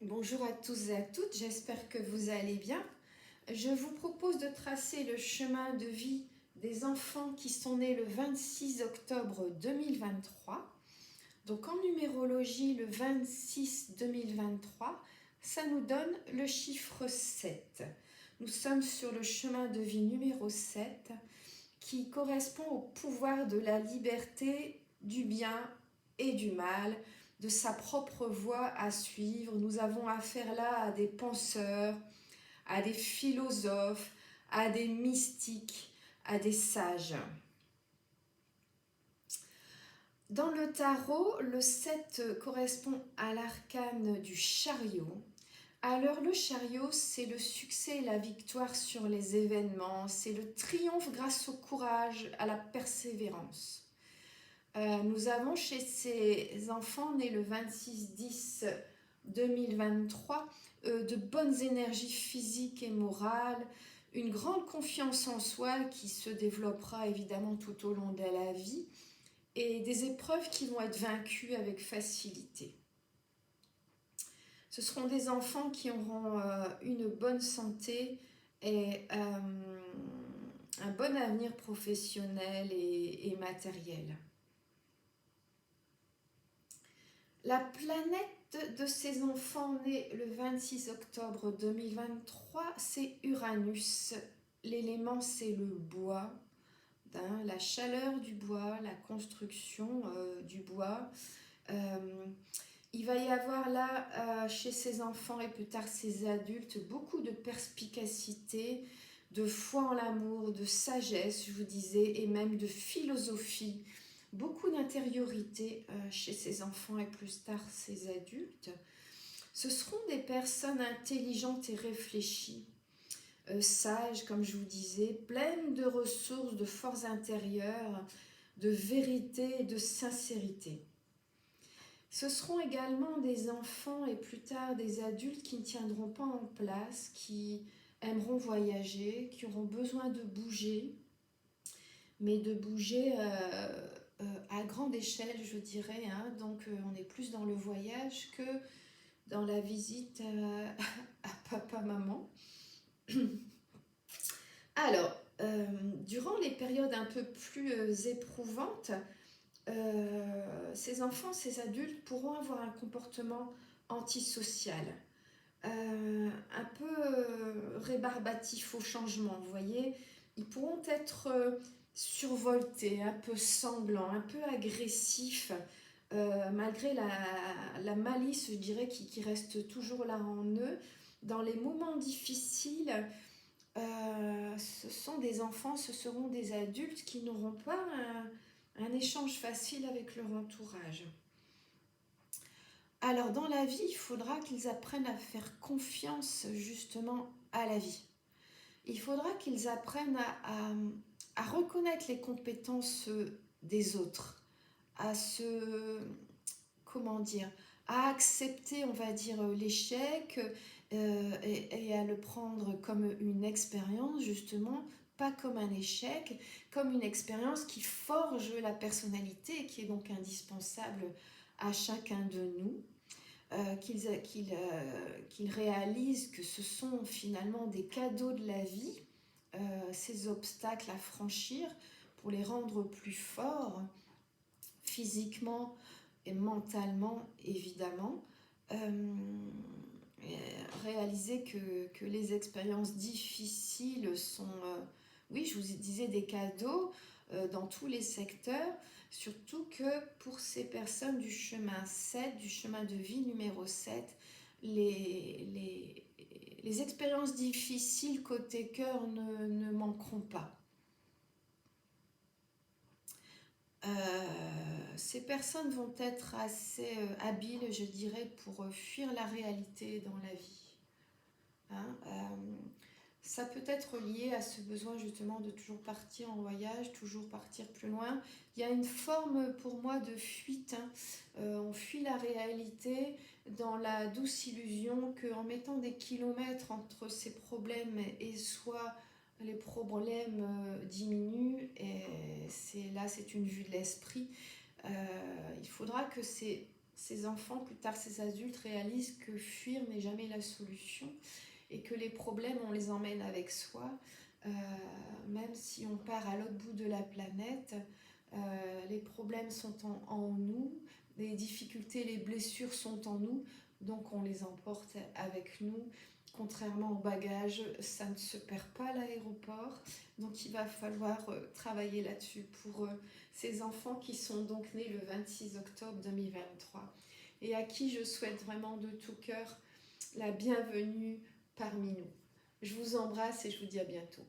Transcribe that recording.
Bonjour à tous et à toutes, j'espère que vous allez bien. Je vous propose de tracer le chemin de vie des enfants qui sont nés le 26 octobre 2023. Donc en numérologie, le 26-2023, ça nous donne le chiffre 7. Nous sommes sur le chemin de vie numéro 7 qui correspond au pouvoir de la liberté, du bien et du mal, de sa propre voie à suivre. Nous avons affaire là à des penseurs, à des philosophes, à des mystiques, à des sages. Dans le tarot, le 7 correspond à l'arcane du chariot. Alors le chariot, c'est le succès et la victoire sur les événements, c'est le triomphe grâce au courage, à la persévérance. Nous avons chez ces enfants nés le 26-10-2023 de bonnes énergies physiques et morales, une grande confiance en soi qui se développera évidemment tout au long de la vie et des épreuves qui vont être vaincues avec facilité. Ce seront des enfants qui auront une bonne santé et un bon avenir professionnel et matériel. La planète de ces enfants nés le 26 octobre 2023, c'est Uranus. L'élément, c'est le bois, la chaleur du bois, la construction du bois. Il va y avoir là, chez ces enfants et plus tard ces adultes, beaucoup de perspicacité, de foi en l'amour, de sagesse, je vous disais, et même de philosophie. Beaucoup d'intériorité chez ces enfants et plus tard ces adultes. Ce seront des personnes intelligentes et réfléchies, sages, comme je vous disais, pleines de ressources, de forces intérieures, de vérité et de sincérité. Ce seront également des enfants et plus tard des adultes qui ne tiendront pas en place, qui aimeront voyager, qui auront besoin de bouger, mais de bouger à grande échelle, je dirais. Donc on est plus dans le voyage que dans la visite à papa-maman. Alors, durant les périodes un peu plus éprouvantes, ces enfants, ces adultes pourront avoir un comportement antisocial, un peu rébarbatif au changement, vous voyez. Ils pourront être survoltés, un peu sanglants, un peu agressifs, malgré la malice, je dirais, qui reste toujours là en eux. Dans les moments difficiles, ce sont des enfants, ce seront des adultes qui n'auront pas un échange facile avec leur entourage. Alors dans la vie, il faudra qu'ils apprennent à faire confiance justement à la vie. Il faudra qu'ils apprennent à reconnaître les compétences des autres, à à accepter, on va dire, l'échec et à le prendre comme une expérience, justement, pas comme un échec, comme une expérience qui forge la personnalité et qui est donc indispensable à chacun de nous. Qu'ils réalisent que ce sont finalement des cadeaux de la vie, ces obstacles à franchir pour les rendre plus forts, physiquement et mentalement évidemment. Réaliser que les expériences difficiles sont, oui, je vous disais, des cadeaux dans tous les secteurs, surtout que pour ces personnes du chemin 7, du chemin de vie numéro 7, les expériences difficiles côté cœur ne manqueront pas. Ces personnes vont être assez habiles, je dirais, pour fuir la réalité dans la vie. Ça peut être lié à ce besoin justement de toujours partir en voyage, toujours partir plus loin. Il y a une forme pour moi de fuite. On fuit la réalité dans la douce illusion qu'en mettant des kilomètres entre ces problèmes et soi, les problèmes diminuent. Et c'est une vue de l'esprit. Il faudra que ces ces enfants, plus tard ces adultes, réalisent que fuir n'est jamais la solution et que les problèmes, on les emmène avec soi. Même si on part à l'autre bout de la planète, les problèmes sont en nous, les difficultés, les blessures sont en nous, donc on les emporte avec nous. Contrairement au bagage, ça ne se perd pas à l'aéroport, donc il va falloir travailler là-dessus pour ces enfants qui sont donc nés le 26 octobre 2023 et à qui je souhaite vraiment de tout cœur la bienvenue parmi nous. Je vous embrasse et je vous dis à bientôt.